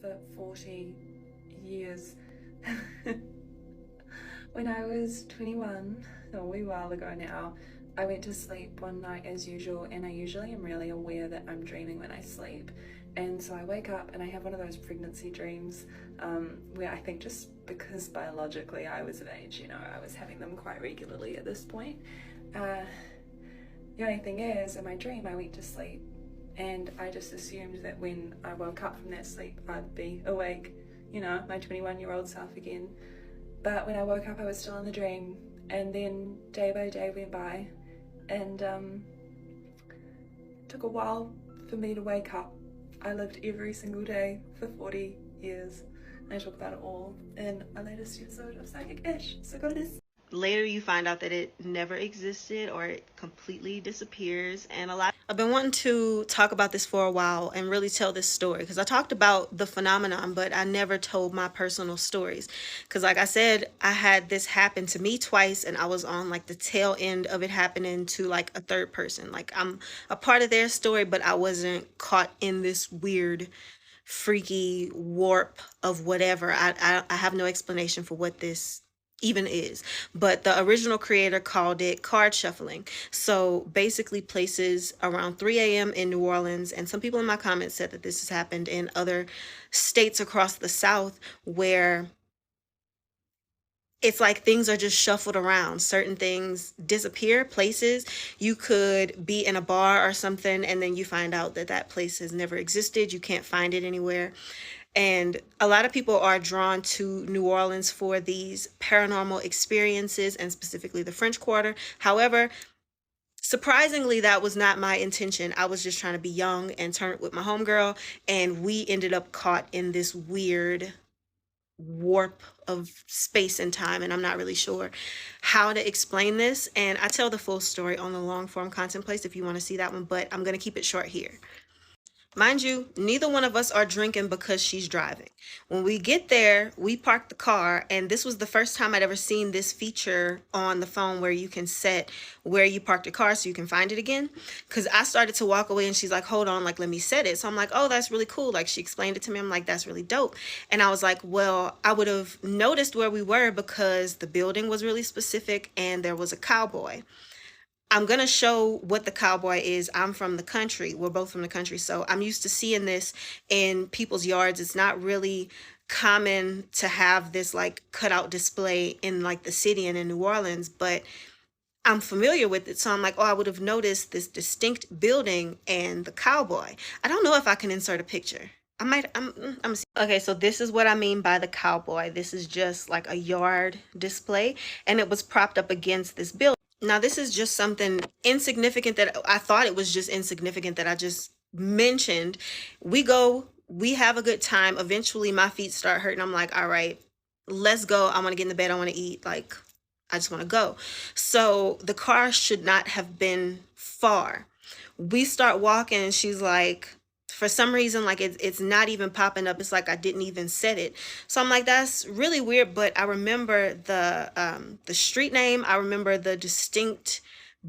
for 40 years. When I was 21, a wee while ago now, I went to sleep one night as usual, and I usually am really aware that I'm dreaming when I sleep. And so I wake up and I have one of those pregnancy dreams where I think just because biologically I was of age, you know, I was having them quite regularly at this point. The only thing is, in my dream, I went to sleep and I just assumed that when I woke up from that sleep, I'd be awake, you know, my 21-year-old self again. But when I woke up, I was still in the dream, and then day by day went by, and it took a while for me to wake up. I lived every single day for 40 years, and I talk about it all in a latest episode of Psychic Ish, so go to this. Later you find out that it never existed or it completely disappears. And I've been wanting to talk about this for a while and really tell this story, because I talked about the phenomenon, but I never told my personal stories, because like I said, I had this happen to me twice, and I was on like the tail end of it happening to like a third person. Like I'm a part of their story, but I wasn't caught in this weird freaky warp of whatever. I have no explanation for what this even is, but the original creator called it card shuffling. So basically places around 3 a.m. in New Orleans, and some people in my comments said that this has happened in other states across the South, where it's like things are just shuffled around. Certain things disappear. Places, you could be in a bar or something, and then you find out that that place has never existed. You can't find it anywhere. And a lot of people are drawn to New Orleans for these paranormal experiences, and specifically the French Quarter. However, surprisingly, that was not my intention. I was just trying to be young and turn it with my homegirl, and we ended up caught in this weird warp of space and time, and I'm not really sure how to explain this. And I tell the full story on the long form content place if you want to see that one, but I'm going to keep it short here. Mind you, neither one of us are drinking because she's driving. When we get there, we park the car, and this was the first time I'd ever seen this feature on the phone where you can set where you parked your car so you can find it again. Because I started to walk away, and she's like, hold on, like, let me set it. So I'm like, oh, that's really cool. Like, she explained it to me. I'm like, that's really dope. And I was like, well, I would have noticed where we were because the building was really specific and there was a cowboy. I'm going to show what the cowboy is. I'm from the country. We're both from the country. So I'm used to seeing this in people's yards. It's not really common to have this like cutout display in like the city and in New Orleans, but I'm familiar with it. So I'm like, oh, I would have noticed this distinct building and the cowboy. I don't know if I can insert a picture. I might, okay, so this is what I mean by the cowboy. This is just like a yard display, and it was propped up against this building. Now, this is just something insignificant that I thought it was just insignificant that I just mentioned. We go, we have a good time. Eventually, my feet start hurting. I'm like, all right, let's go. I want to get in the bed. I want to eat. Like, I just want to go. So the car should not have been far. We start walking, and she's like, for some reason, like it's not even popping up. It's like I didn't even set it. So I'm like, that's really weird. But I remember the street name. I remember the distinct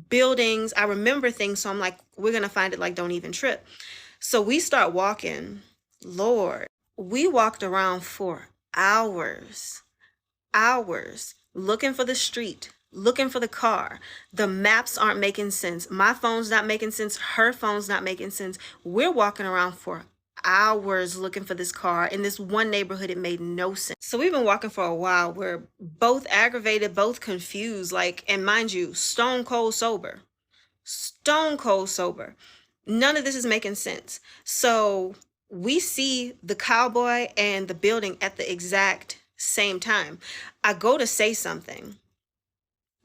buildings. I remember things. So I'm like, we're gonna find it. Like, don't even trip. So we start walking. Lord, we walked around for hours, looking for the street, looking for the car. The maps aren't making sense. My phone's not making sense. Her phone's not making sense. We're walking around for hours looking for this car. In this one neighborhood, it made no sense. So we've been walking for a while. We're both aggravated, both confused. Like, and mind you, stone cold sober. Stone cold sober. None of this is making sense. So we see the cowboy and the building at the exact same time. I go to say something.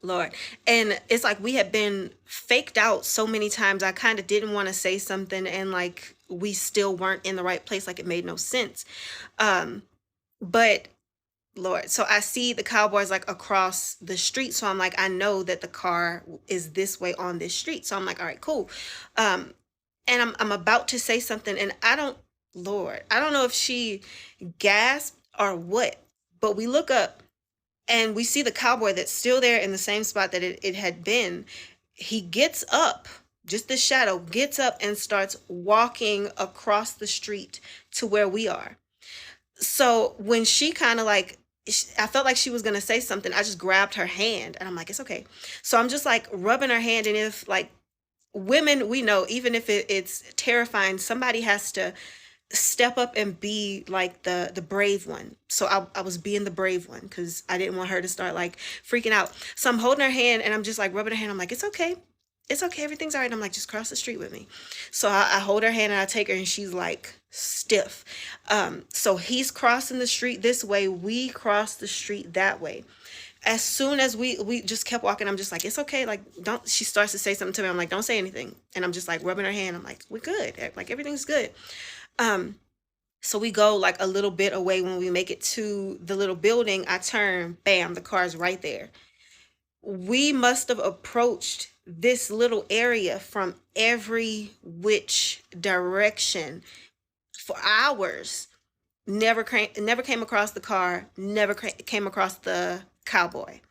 Lord. And it's like we had been faked out so many times. I kind of didn't want to say something, and like we still weren't in the right place. Like it made no sense. But Lord, so I see the cowboys like across the street. So I'm like, I know that the car is this way on this street. So I'm like, all right, cool. And I'm about to say something, and Lord, I don't know if she gasped or what, but we look up and we see the cowboy that's still there in the same spot that it had been. He gets up, just the shadow, gets up and starts walking across the street to where we are. So when she kind of like, I felt like she was gonna say something, I just grabbed her hand and I'm like, it's okay. So I'm just like rubbing her hand, and if like, women, we know, even if it's terrifying, somebody has to step up and be like the brave one. So I was being the brave one because I didn't want her to start like freaking out. So I'm holding her hand and I'm just like rubbing her hand. I'm like, it's okay. It's okay. Everything's all right. I'm like, just cross the street with me. So I hold her hand and I take her, and she's like stiff. So he's crossing the street this way. We cross the street that way. As soon as we just kept walking, I'm just like, it's okay. Like, don't, she starts to say something to me. I'm like, don't say anything. And I'm just like rubbing her hand. I'm like, we're good. Like, everything's good. So we go like a little bit away. When we make it to the little building, I turn, bam, the car's right there. We must have approached this little area from every which direction for hours. Never came across the car, never came across the cowboy.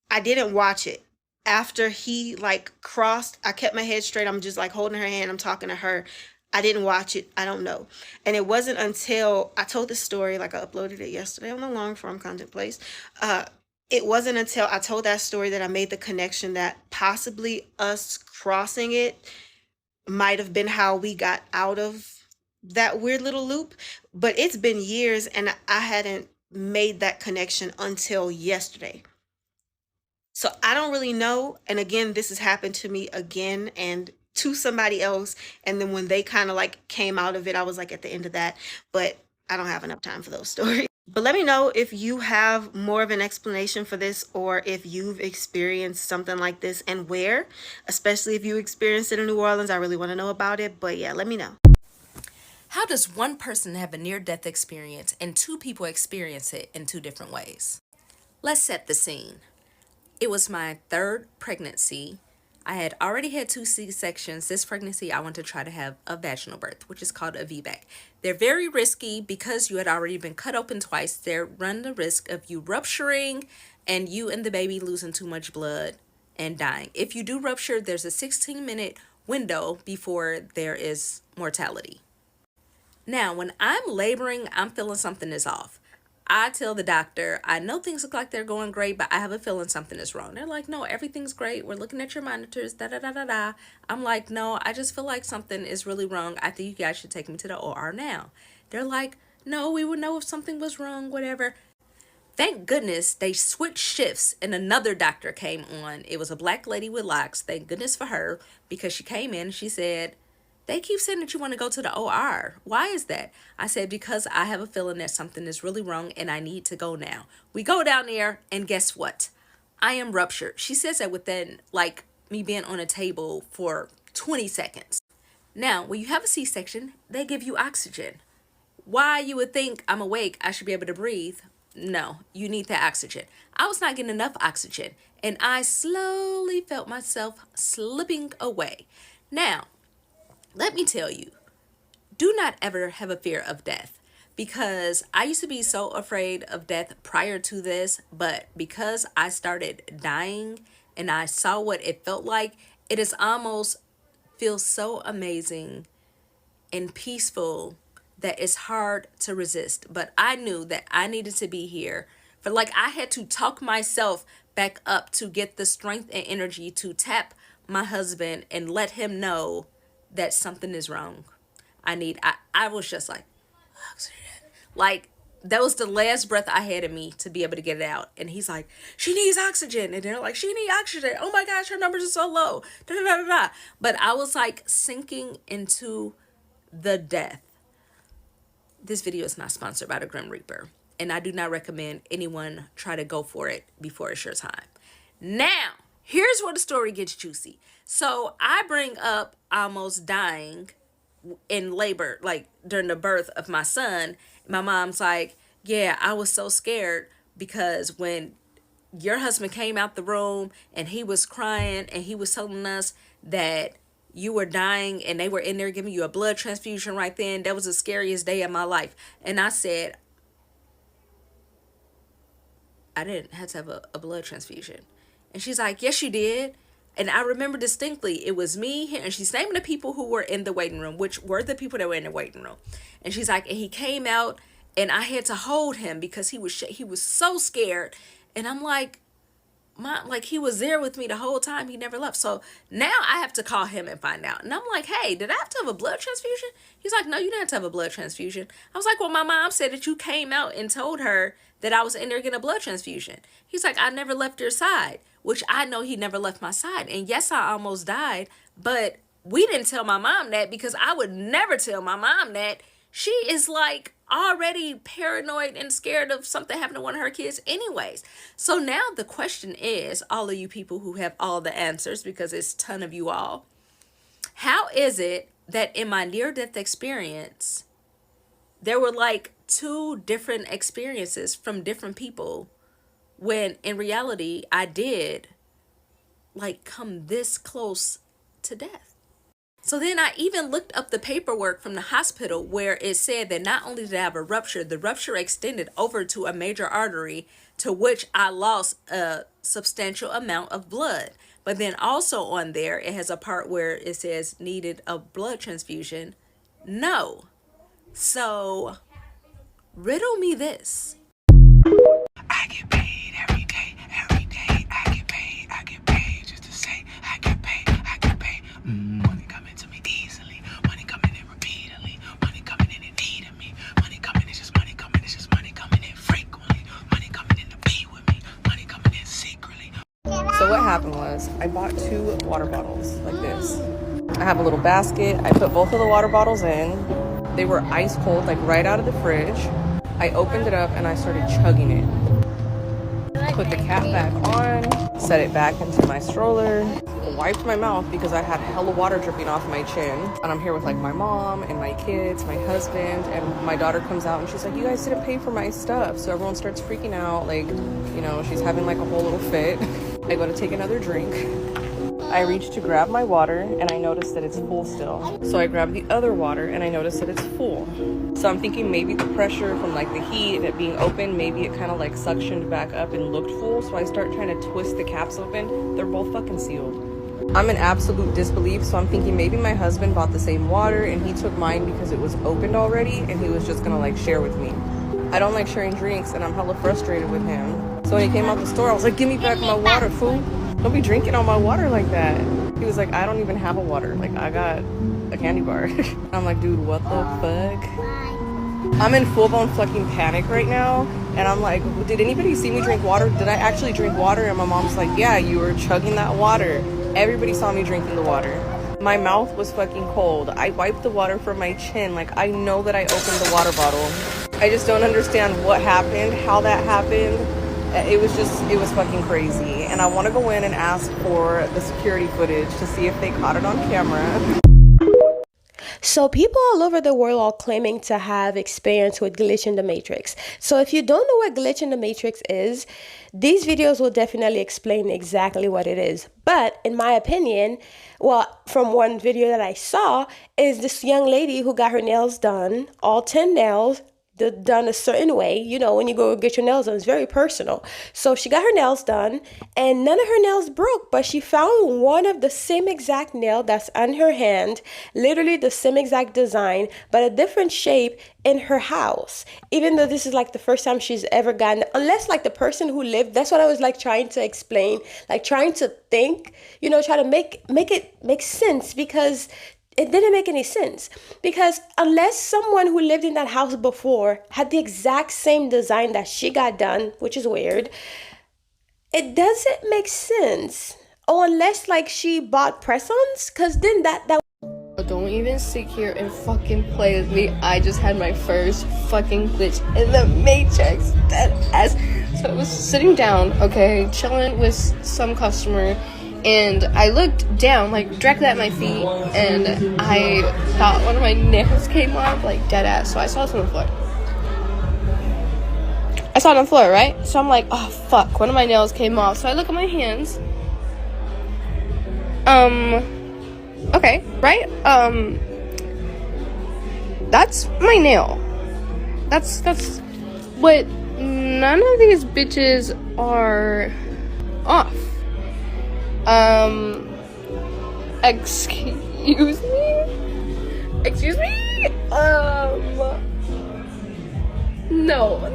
I didn't watch it. After he like crossed, I kept my head straight. I'm just like holding her hand. I'm talking to her. I didn't watch it. I don't know. And it wasn't until I told this story, like I uploaded it yesterday on the long form content place. It wasn't until I told that story that I made the connection that possibly us crossing it might have been how we got out of that weird little loop. But it's been years and I hadn't made that connection until yesterday. So I don't really know. And again, this has happened to me again and to somebody else. And then when they kind of like came out of it, I was like at the end of that. But I don't have enough time for those stories. But let me know if you have more of an explanation for this, or if you've experienced something like this and where, especially if you experienced it in New Orleans. I really want to know about it. But yeah, let me know. How does one person have a near-death experience and two people experience it in two different ways? Let's set the scene. It was my third pregnancy. I had already had 2 C-sections. This pregnancy, I want to try to have a vaginal birth, which is called a VBAC. They're very risky because you had already been cut open twice. They run the risk of you rupturing and you and the baby losing too much blood and dying. If you do rupture, there's a 16-minute window before there is mortality. Now, when I'm laboring, I'm feeling something is off. I tell the doctor, I know things look like they're going great, but I have a feeling something is wrong. They're like, no, everything's great. We're looking at your monitors, da da da da da. I'm like, no, I just feel like something is really wrong. I think you guys should take me to the OR now. They're like, no, we would know if something was wrong, whatever. Thank goodness they switched shifts and another doctor came on. It was a black lady with locks. Thank goodness for her, because she came in and she said, they keep saying that you want to go to the OR. Why is that? I said, because I have a feeling that something is really wrong and I need to go now. We go down there and guess what? I am ruptured. She says that within like me being on a table for 20 seconds. Now, when you have a C-section, they give you oxygen. Why you would think I'm awake, I should be able to breathe. No, you need that oxygen. I was not getting enough oxygen and I slowly felt myself slipping away. Now, let me tell you, do not ever have a fear of death, because I used to be so afraid of death prior to this, but because I started dying and I saw what it felt like, it is almost feels so amazing and peaceful that it's hard to resist. But I knew that I needed to be here. For like I had to talk myself back up to get the strength and energy to tap my husband and let him know that something is wrong. I was just like, oxygen. Like, that was the last breath I had in me to be able to get it out. And he's like, she needs oxygen. And they're like, she needs oxygen. Oh my gosh, her numbers are so low. Da, da, da, da, da. But I was like sinking into the death. This video is not sponsored by the Grim Reaper. And I do not recommend anyone try to go for it before it's your time. Now, here's where the story gets juicy. So I bring up almost dying in labor, like during the birth of my son. My mom's like, yeah, I was so scared because when your husband came out the room and he was crying and he was telling us that you were dying and they were in there giving you a blood transfusion right then, that was the scariest day of my life. And I said, I didn't have to have a blood transfusion. And she's like, yes, you did. And I remember distinctly, it was me, and she's naming the people who were in the waiting room, which were the people that were in the waiting room. And she's like, and he came out and I had to hold him because he was so scared. And I'm like, like he was there with me the whole time. He never left. So now I have to call him and find out. And I'm like, hey, did I have to have a blood transfusion? He's like, no, you didn't have to have a blood transfusion. I was like, well, my mom said that you came out and told her that I was in there getting a blood transfusion. He's like, I never left your side, which I know he never left my side. And yes, I almost died, but we didn't tell my mom that because I would never tell my mom that. She is like already paranoid and scared of something happening to one of her kids anyways. So now the question is, all of you people who have all the answers, because it's a ton of you all, how is it that in my near-death experience, there were like 2 different experiences from different people when in reality I did like come this close to death? So then I even looked up the paperwork from the hospital where it said that not only did I have a rupture, the rupture extended over to a major artery to which I lost a substantial amount of blood. But then also on there, it has a part where it says needed a blood transfusion. No. So riddle me this. I get paid every day. I get paid just to say I get paid. Money coming to me easily, money coming in repeatedly, money coming in and needing me, money coming, it's just money coming, it's just money coming in frequently, money coming in to be with me, money coming in secretly. So what happened was I bought 2 water bottles like this. I have a little basket. I put both of the water bottles in. They were ice cold, like right out of the fridge. I opened it up and I started chugging it. Put the cap back on, set it back into my stroller, wiped my mouth because I had hella water dripping off my chin. And I'm here with like my mom and my kids, my husband, and my daughter comes out and she's like, you guys didn't pay for my stuff. So everyone starts freaking out, like, you know, she's having like a whole little fit. I go to take another drink. I reach to grab my water and I notice that it's full still. So I grab the other water and I notice that it's full. So I'm thinking maybe the pressure from like the heat and it being open, maybe it kind of like suctioned back up and looked full. So I start trying to twist the caps open. They're both fucking sealed. I'm in absolute disbelief, so I'm thinking maybe my husband bought the same water and he took mine because it was opened already and he was just gonna like share with me. I don't like sharing drinks and I'm hella frustrated with him. So when he came out the store, I was like, give me back my water, fool. Don't be drinking all my water like that. He was like, I don't even have a water. Like, I got a candy bar. I'm like, dude, what the fuck? I'm in full-blown fucking panic right now. And I'm like, did anybody see me drink water? Did I actually drink water? And my mom's like, yeah, you were chugging that water. Everybody saw me drinking the water. My mouth was fucking cold. I wiped the water from my chin. Like, I know that I opened the water bottle. I just don't understand what happened, how that happened. It was fucking crazy. And I want to go in and ask for the security footage to see if they caught it on camera. So people all over the world are claiming to have experience with glitch in the matrix. So if you don't know what glitch in the matrix is, these videos will definitely explain exactly what it is. But in my opinion, well, from one video that I saw, is this young lady who got her nails done, all 10 nails, done a certain way. You know, when you go get your nails done, it's very personal. So she got her nails done and none of her nails broke, but she found one of the same exact nail that's on her hand, literally the same exact design, but a different shape in her house. Even though this is like the first time she's ever gotten, unless like the person who lived, that's what I was like trying to explain, like trying to think, you know, try to make it make sense, because it didn't make any sense. Because unless someone who lived in that house before had the exact same design that she got done, which is weird, it doesn't make sense. Or unless like she bought press-ons, because then that Don't even sit here and fucking play with me. I just had my first fucking glitch in the matrix. So I was sitting down, okay, chilling with some customer, and I looked down, like, directly at my feet, and I thought one of my nails came off, like, dead ass. So I saw it on the floor. Right? So I'm like, oh, fuck, one of my nails came off. So I look at my hands. Okay, right? That's my nail. That's what none of these bitches are off. Excuse me? No.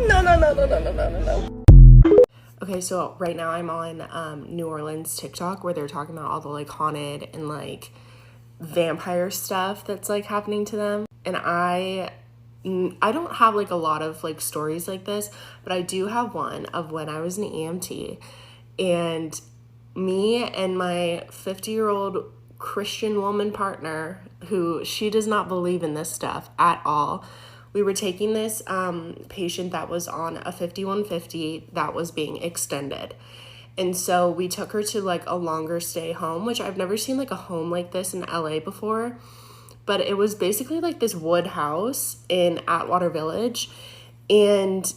Okay, so right now I'm on New Orleans TikTok where they're talking about all the like haunted and like vampire stuff that's like happening to them. And I don't have like a lot of like stories like this, but I do have one of when I was an EMT, and me and my 50-year-old Christian woman partner, who she does not believe in this stuff at all. We were taking this patient that was on a 5150 that was being extended. And so we took her to like a longer stay home, which I've never seen like a home like this in LA before. But it was basically like this wood house in Atwater Village. And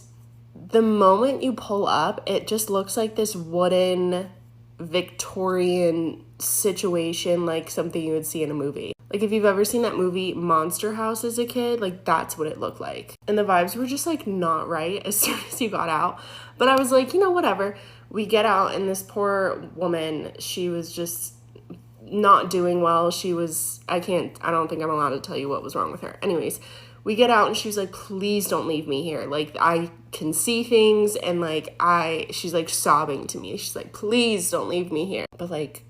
the moment you pull up, it just looks like this wooden Victorian situation, like something you would see in a movie. Like if you've ever seen that movie Monster House as a kid, like that's what it looked like. And the vibes were just like not right as soon as you got out. But I was like, you know, whatever. We get out and this poor woman, she was just not doing well. She was, I don't think I'm allowed to tell you what was wrong with her. Anyways, we get out and she was like, please don't leave me here. Like I can see things, and like she's like sobbing to me. She's like, please don't leave me here. But like,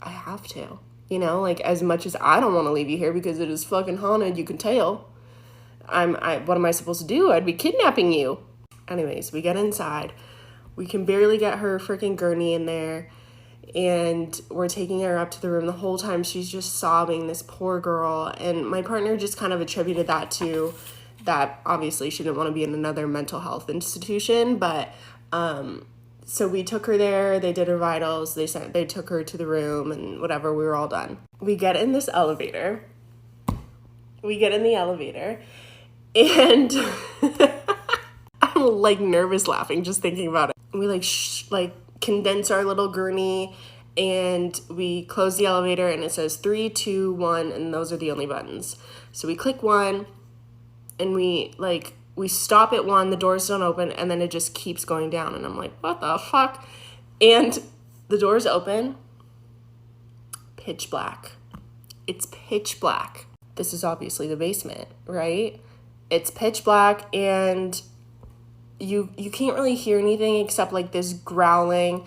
I have to, you know, like as much as I don't want to leave you here because it is fucking haunted, you can tell. What am I supposed to do? I'd be kidnapping you. Anyways, we get inside. We can barely get her freaking gurney in there. And we're taking her up to the room. The whole time she's just sobbing, this poor girl. And my partner just kind of attributed that to that obviously she didn't want to be in another mental health institution. But so we took her there. They did her vitals. They took her to the room and whatever. We were all done. We get in this elevator. And I'm like nervous laughing just thinking about it. We like condense our little gurney and we close the elevator, and it says 3, 2, 1, and those are the only buttons. So we click 1 and we stop at 1, the doors don't open, and then it just keeps going down, and I'm like, what the fuck? And the doors open, pitch black. It's pitch black. This is obviously the basement, right? It's pitch black, and you can't really hear anything except like this growling,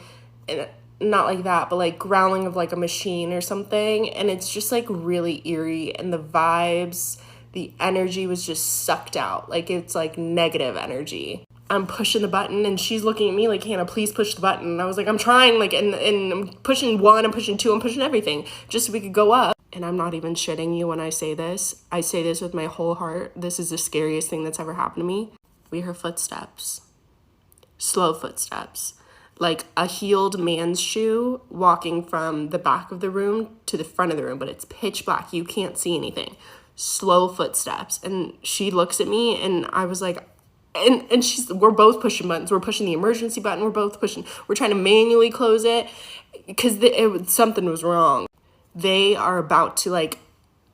and not like that, but like growling of like a machine or something. And it's just like really eerie, and the vibes, the energy was just sucked out. Like it's like negative energy. I'm pushing the button and she's looking at me like, Hannah, please push the button. And I was like, I'm trying, like, and I'm pushing 1, I'm pushing 2, I'm pushing everything just so we could go up. And I'm not even shitting you when I say this. I say this with my whole heart. This is the scariest thing that's ever happened to me. We heard footsteps, slow footsteps, like a heeled man's shoe walking from the back of the room to the front of the room, but it's pitch black. You can't see anything. Slow footsteps. And she looks at me, and I was like, and we're both pushing buttons. We're pushing the emergency button. We're trying to manually close it because something was wrong. They are about to like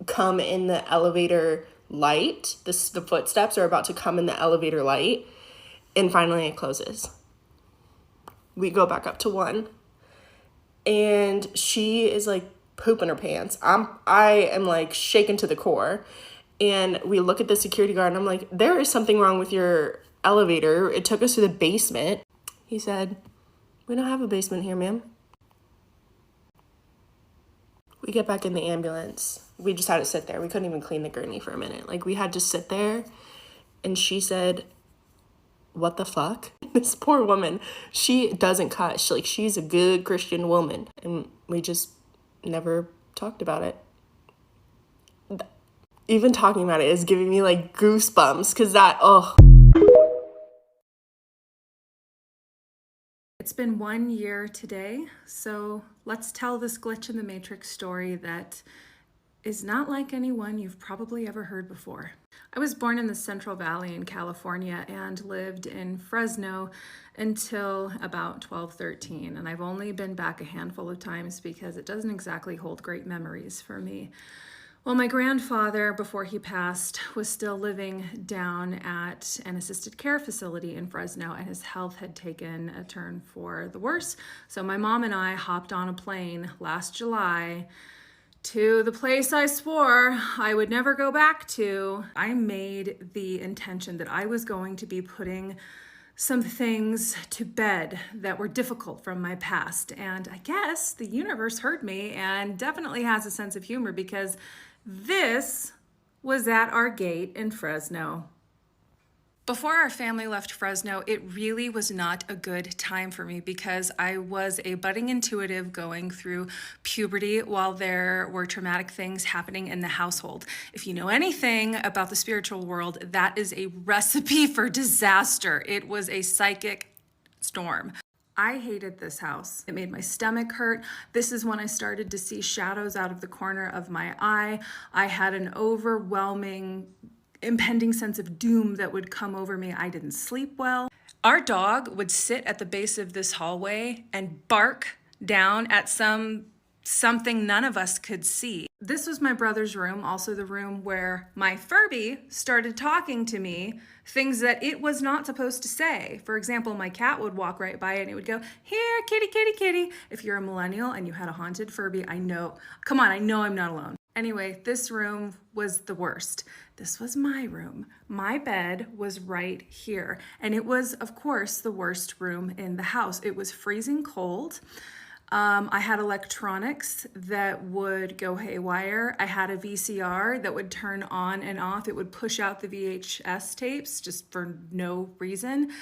come in the elevator light. The footsteps are about to come in the elevator light, and finally it closes. We go back up to 1, and she is like pooping her pants. I am like shaken to the core, and we look at the security guard, and I'm like, there is something wrong with your elevator. It took us to the basement. He said, we don't have a basement here, ma'am. We get back in the ambulance. We just had to sit there. We couldn't even clean the gurney for a minute. Like, we had to sit there. And she said, what the fuck? This poor woman, she doesn't cuss. She's a good Christian woman. And we just never talked about it. Even talking about it is giving me, like, goosebumps. Because It's been 1 year today, so let's tell this glitch in the Matrix story that is not like anyone you've probably ever heard before. I was born in the Central Valley in California and lived in Fresno until about 12-13, and I've only been back a handful of times because it doesn't exactly hold great memories for me. Well, my grandfather, before he passed, was still living down at an assisted care facility in Fresno, and his health had taken a turn for the worse. So my mom and I hopped on a plane last July to the place I swore I would never go back to. I made the intention that I was going to be putting some things to bed that were difficult from my past. And I guess the universe heard me and definitely has a sense of humor, because this was at our gate in Fresno. Before our family left Fresno, it really was not a good time for me because I was a budding intuitive going through puberty while there were traumatic things happening in the household. If you know anything about the spiritual world, that is a recipe for disaster. It was a psychic storm. I hated this house. It made my stomach hurt. This is when I started to see shadows out of the corner of my eye. I had an overwhelming impending sense of doom that would come over me. I didn't sleep well. Our dog would sit at the base of this hallway and bark down at something none of us could see. This was my brother's room, also the room where my Furby started talking to me, things that it was not supposed to say. For example, my cat would walk right by it and it would go, "Here, kitty, kitty, kitty." If you're a millennial and you had a haunted Furby, I know I'm not alone. Anyway, this room was the worst. This was my room. My bed was right here. And it was, of course, the worst room in the house. It was freezing cold. I had electronics that would go haywire. I had a VCR that would turn on and off. It would push out the VHS tapes just for no reason.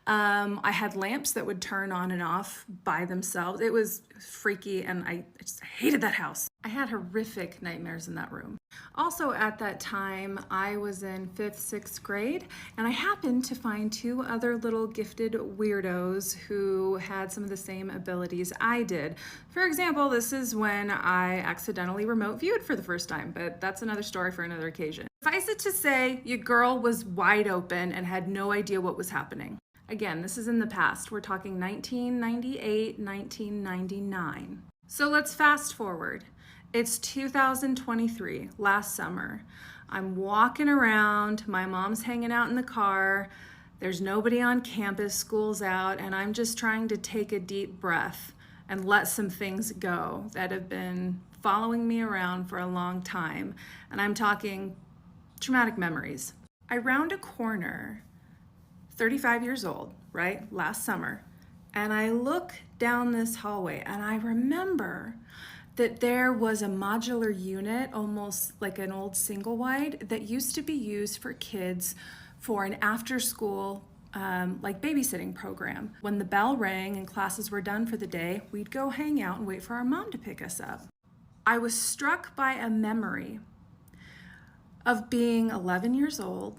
I had lamps that would turn on and off by themselves. It was freaky, and I just hated that house. I had horrific nightmares in that room. Also at that time, I was in 5th, 6th grade, and I happened to find 2 other little gifted weirdos who had some of the same abilities I did. For example, this is when I accidentally remote viewed for the first time, but that's another story for another occasion. Suffice it to say, your girl was wide open and had no idea what was happening. Again, this is in the past. We're talking 1998, 1999. So let's fast forward. It's 2023, last summer. I'm walking around, my mom's hanging out in the car, there's nobody on campus, school's out, and I'm just trying to take a deep breath and let some things go that have been following me around for a long time. And I'm talking traumatic memories. I round a corner, 35 years old, right? Last summer. And I look down this hallway and I remember that there was a modular unit, almost like an old single wide, that used to be used for kids for an after school like babysitting program. When the bell rang and classes were done for the day, we'd go hang out and wait for our mom to pick us up. I was struck by a memory of being 11 years old,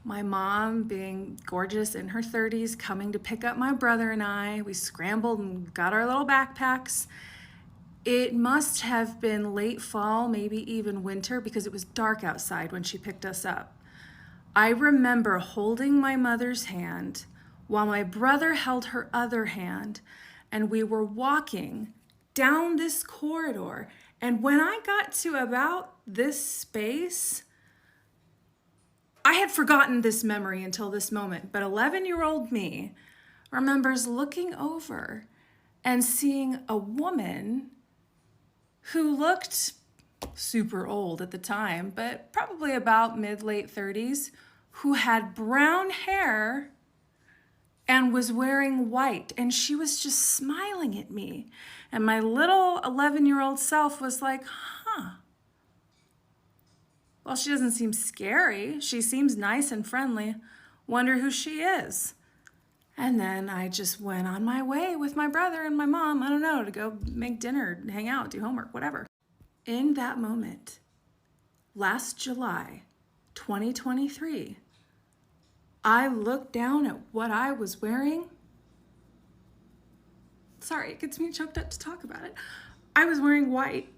my mom being gorgeous in her 30s, coming to pick up my brother and I. We scrambled and got our little backpacks. It must have been late fall, maybe even winter, because it was dark outside when she picked us up. I remember holding my mother's hand while my brother held her other hand, and we were walking down this corridor. And when I got to about this space, I had forgotten this memory until this moment, but 11-year-old me remembers looking over and seeing a woman who looked super old at the time, but probably about mid-late 30s, who had brown hair and was wearing white, and she was just smiling at me. And my little 11-year-old self was like, well, she doesn't seem scary. She seems nice and friendly. Wonder who she is. And then I just went on my way with my brother and my mom, I don't know, to go make dinner, hang out, do homework, whatever. In that moment, last July, 2023, I looked down at what I was wearing. Sorry, it gets me choked up to talk about it. I was wearing white.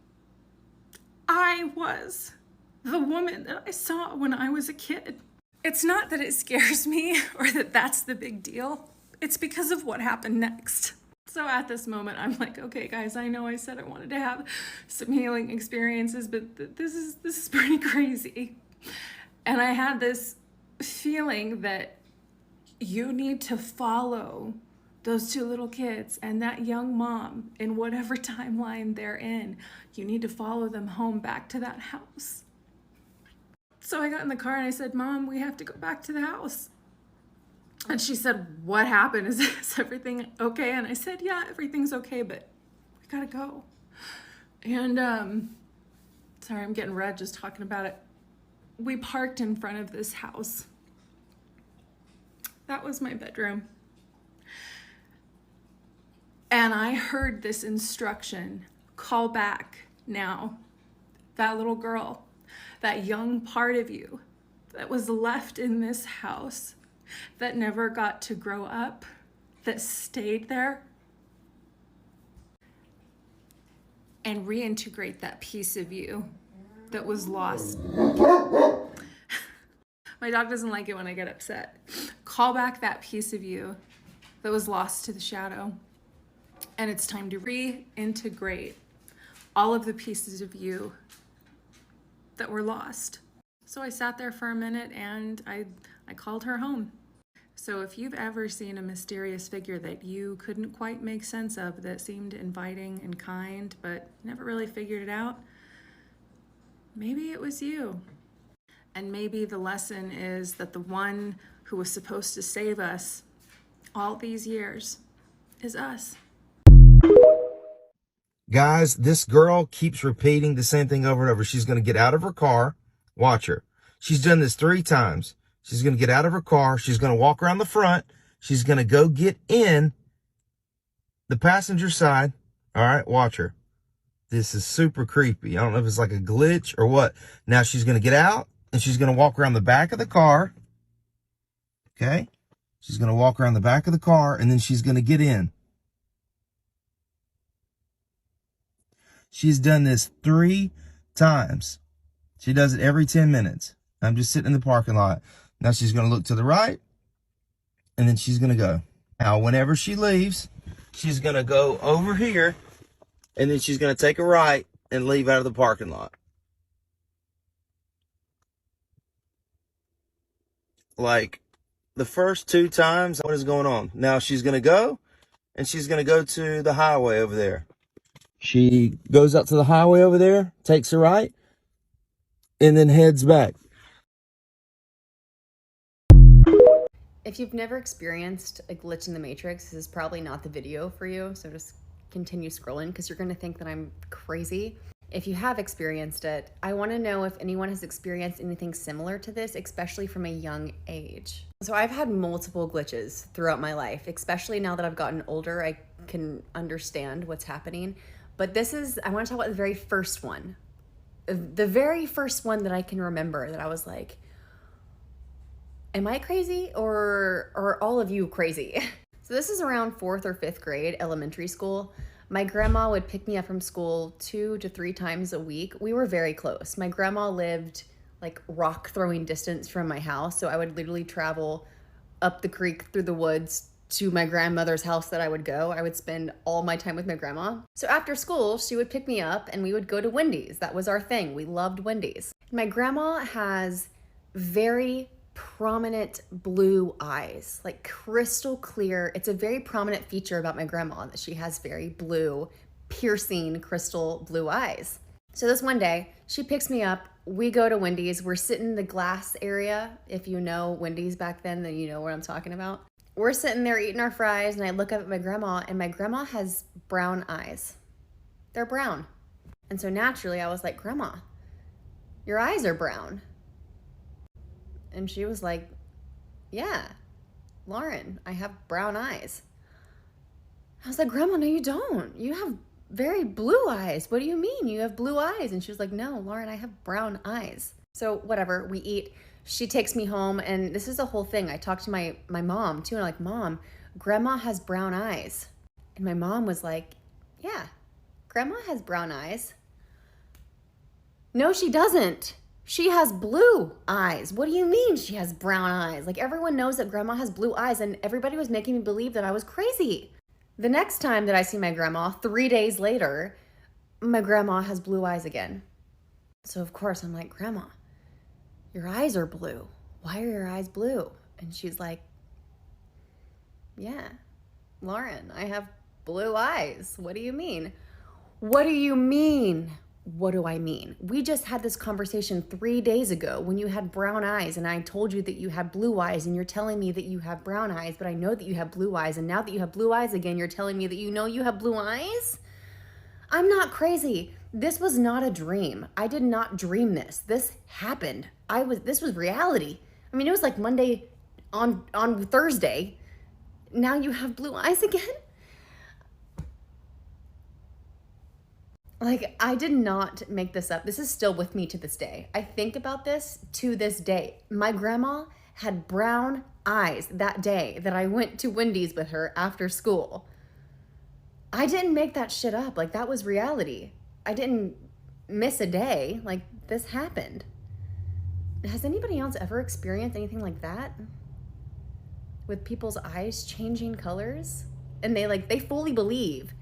I was the woman that I saw when I was a kid. It's not that it scares me or that that's the big deal. It's because of what happened next. So at this moment, I'm like, okay, guys, I know I said I wanted to have some healing experiences, but this is pretty crazy. And I had this feeling that you need to follow those two little kids and that young mom in whatever timeline they're in. You need to follow them home back to that house. So I got in the car and I said, Mom, we have to go back to the house. And she said, what happened? Is everything okay? And I said, yeah, everything's okay, but we gotta go. And sorry, I'm getting red just talking about it. We parked in front of this house. That was my bedroom. And I heard this instruction, call back now. That little girl, that young part of you that was left in this house, that never got to grow up, that stayed there, and reintegrate that piece of you that was lost. My dog doesn't like it when I get upset. Call back that piece of you that was lost to the shadow. And it's time to reintegrate all of the pieces of you that were lost. So I sat there for a minute and I called her home. So if you've ever seen a mysterious figure that you couldn't quite make sense of, that seemed inviting and kind, but never really figured it out, maybe it was you. And maybe the lesson is that the one who was supposed to save us all these years is us. Guys, this girl keeps repeating the same thing over and over. She's going to get out of her car. Watch her. She's done this 3 times. She's going to get out of her car. She's going to walk around the front. She's going to go get in the passenger side. All right, watch her. This is super creepy. I don't know if it's like a glitch or what. Now she's going to get out and she's going to walk around the back of the car. Okay? She's going to walk around the back of the car and then she's going to get in. She's done this 3 times. She does it every 10 minutes. I'm just sitting in the parking lot. Now she's going to look to the right, and then she's going to go. Now, whenever she leaves, she's going to go over here, and then she's going to take a right and leave out of the parking lot. Like the first 2 times, what is going on? Now she's going to go, and she's going to go to the highway over there. She goes out to the highway over there, takes a right, and then heads back. If you've never experienced a glitch in the matrix, this is probably not the video for you, so just continue scrolling because you're going to think that I'm crazy. If you have experienced it, I want to know if anyone has experienced anything similar to this, especially from a young age. So I've had multiple glitches throughout my life, especially now that I've gotten older, I can understand what's happening. But this is, I want to talk about the very first one. The very first one that I can remember that I was like, am I crazy or are all of you crazy? So this is around 4th or 5th grade, elementary school. My grandma would pick me up from school 2 to 3 times a week. We were very close. My grandma lived like rock throwing distance from my house. So I would literally travel up the creek through the woods to my grandmother's house that I would go. I would spend all my time with my grandma. So after school, she would pick me up and we would go to Wendy's. That was our thing. We loved Wendy's. My grandma has very prominent blue eyes, like crystal clear. It's a very prominent feature about my grandma that she has very blue, piercing crystal blue eyes. So this one day, she picks me up. We go to Wendy's. We're sitting in the glass area. If you know Wendy's back then you know what I'm talking about. We're sitting there eating our fries and I look up at my grandma and my grandma has brown eyes. They're brown. And so naturally I was like, Grandma, your eyes are brown. And she was like, yeah, Lauren, I have brown eyes. I was like, Grandma, no, you don't. You have very blue eyes. What do you mean you have blue eyes? And she was like, no, Lauren, I have brown eyes. So whatever, we eat. She takes me home and this is the whole thing. I talked to my mom too and I'm like, Mom, Grandma has brown eyes. And my mom was like, yeah, Grandma has brown eyes. No, she doesn't. She has blue eyes. What do you mean she has brown eyes? Like everyone knows that Grandma has blue eyes and everybody was making me believe that I was crazy. The next time that I see my grandma, 3 days later, my grandma has blue eyes again. So of course I'm like, Grandma, your eyes are blue. Why are your eyes blue? And she's like, yeah, Lauren, I have blue eyes. What do you mean? What do you mean? What do I mean? We just had this conversation 3 days ago when you had brown eyes and I told you that you had blue eyes and you're telling me that you have brown eyes, but I know that you have blue eyes. And now that you have blue eyes again, you're telling me that you know you have blue eyes? I'm not crazy. This was not a dream. I did not dream this. This happened. This was reality. I mean, it was like Monday on Thursday. Now you have blue eyes again? Like, I did not make this up. This is still with me to this day. I think about this to this day. My grandma had brown eyes that day that I went to Wendy's with her after school. I didn't make that shit up. Like, that was reality. I didn't miss a day. Like, this happened. Has anybody else ever experienced anything like that? With people's eyes changing colors? And they fully believe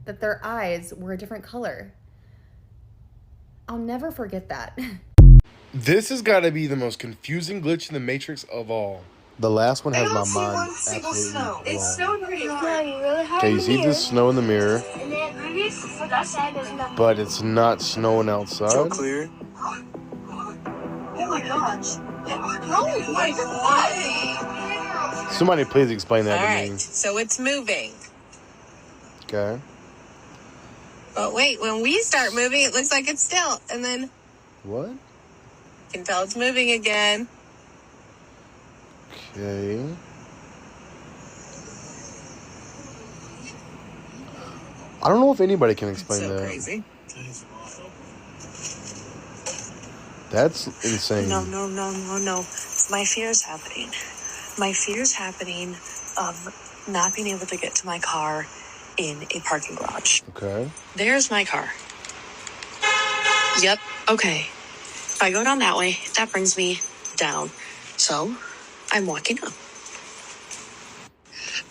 that their eyes were a different color. I'll never forget that. This has got to be the most confusing glitch in the Matrix of all. The last one has my mind absolutely blown. It's snowing pretty hard. Okay, you see the snow in the mirror, but it's not snowing outside. So clear. Oh my gosh. Oh my god. Somebody please explain that to me. So it's moving. Okay. But wait, when we start moving, it looks like it's still. And then What? you can tell it's moving again. Okay. I don't know if anybody can explain that. Crazy. That's insane. No. My fear's happening. My fear's happening of not being able to get to my car in a parking garage. Okay. There's my car. Yep. Okay. If I go down that way, that brings me down. So I'm walking up.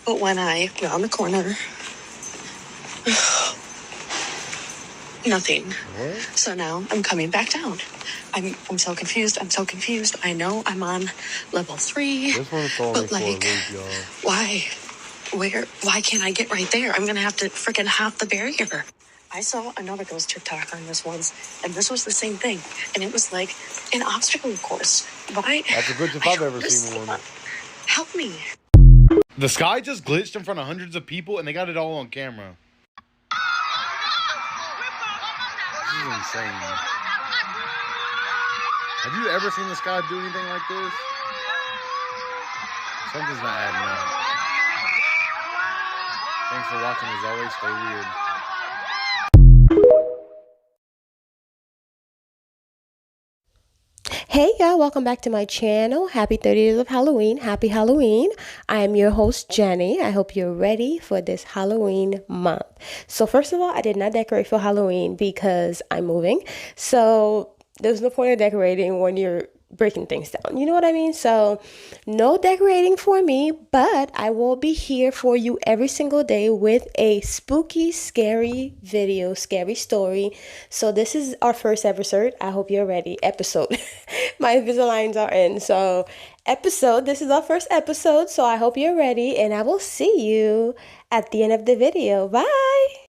But when I round the corner, nothing. What? So now I'm coming back down. I'm so confused. I know I'm on level 3. This one's only but for a like, week, y'all. why? Why can't I get right there? I'm gonna have to freaking hop the barrier. I saw another ghost TikTok on this once, and this was the same thing. And it was like an obstacle course. Why? That's a glitch if I've ever seen one. Help me. The sky just glitched in front of hundreds of people, and they got it all on camera. This is insane. Have you ever seen the sky do anything like this? Something's not adding up. Thanks for watching. As always, stay weird. Hey y'all, welcome back to my channel. Happy 30 days of Halloween. Happy Halloween. I am your host, Jenny. I hope you're ready for this Halloween month. So first of all, I did not decorate for Halloween because I'm moving. So there's no point of decorating when you're breaking things down. You know what I mean? So no decorating for me, but I will be here for you every single day with a spooky, scary video, scary story. So this is our first episode. I hope you're ready. Episode. My Invisaligns are in. So this is our first episode. So I hope you're ready, and I will see you at the end of the video. Bye.